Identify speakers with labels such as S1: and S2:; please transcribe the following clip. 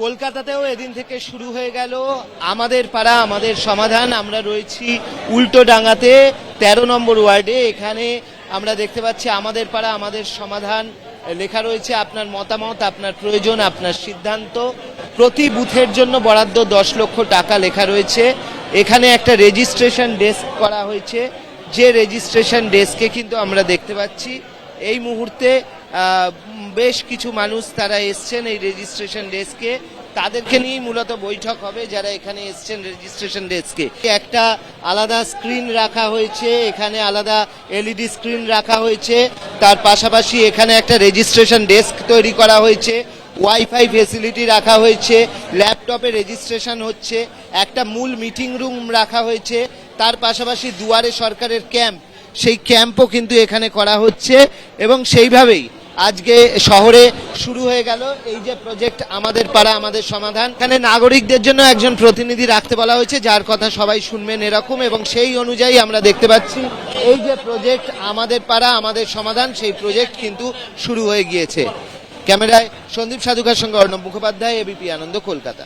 S1: কলকাতাতেও এদিন থেকে শুরু হয়ে গেল আমাদের পাড়া আমাদের সমাধান। আমরা রয়েছি উল্টোডাঙ্গাতে 13 নম্বর ওয়ার্ডে। এখানে আমরা দেখতে পাচ্ছি আমাদের পাড়া আমাদের সমাধান লেখা রয়েছে। আপনার মতামত, আপনার প্রয়োজন, আপনার সিদ্ধান্ত। প্রতি বুথের জন্য বরাদ্দ 10 লক্ষ টাকা লেখা রয়েছে। এখানে একটা রেজিস্ট্রেশন ডেস্ক করা হয়েছে, যে রেজিস্ট্রেশন ডেস্কে কিন্তু আমরা দেখতে পাচ্ছি এই মুহূর্তে বেশ কিছু মানুষ তারা এসছেন এই রেজিস্ট্রেশন ডেস্কে। তাদেরকে নিয়েই মূলত বৈঠক হবে যারা এখানে এসছেন রেজিস্ট্রেশন ডেস্কে। একটা আলাদা স্ক্রিন রাখা হয়েছে, এখানে আলাদা এলইডি স্ক্রিন রাখা হয়েছে। তার পাশাপাশি এখানে একটা রেজিস্ট্রেশন ডেস্ক তৈরি করা হয়েছে, ওয়াইফাই ফেসিলিটি রাখা হয়েছে, ল্যাপটপে রেজিস্ট্রেশন হচ্ছে, একটা মূল মিটিং রুম রাখা হয়েছে। তার পাশাপাশি দুয়ারে সরকারের ক্যাম্প, সেই ক্যাম্পও কিন্তু এখানে করা হচ্ছে। এবং সেইভাবেই আজকে শহরে শুরু হয়ে গেল এই যে প্রজেক্ট আমাদের পাড়া আমাদের সমাধান। এখানে নাগরিকদের জন্য একজন প্রতিনিধি রাখতে বলা হয়েছে, যার কথা সবাই শুনবেন এরকম। এবং সেই অনুযায়ী আমরা দেখতে পাচ্ছি এই যে প্রজেক্ট আমাদের পাড়া আমাদের সমাধান, সেই প্রজেক্ট কিন্তু শুরু হয়ে গিয়েছে। ক্যামেরায় সন্দীপ সাধুকার সঙ্গে অর্ণব মুখোপাধ্যায়, এবিপি আনন্দ, কলকাতা।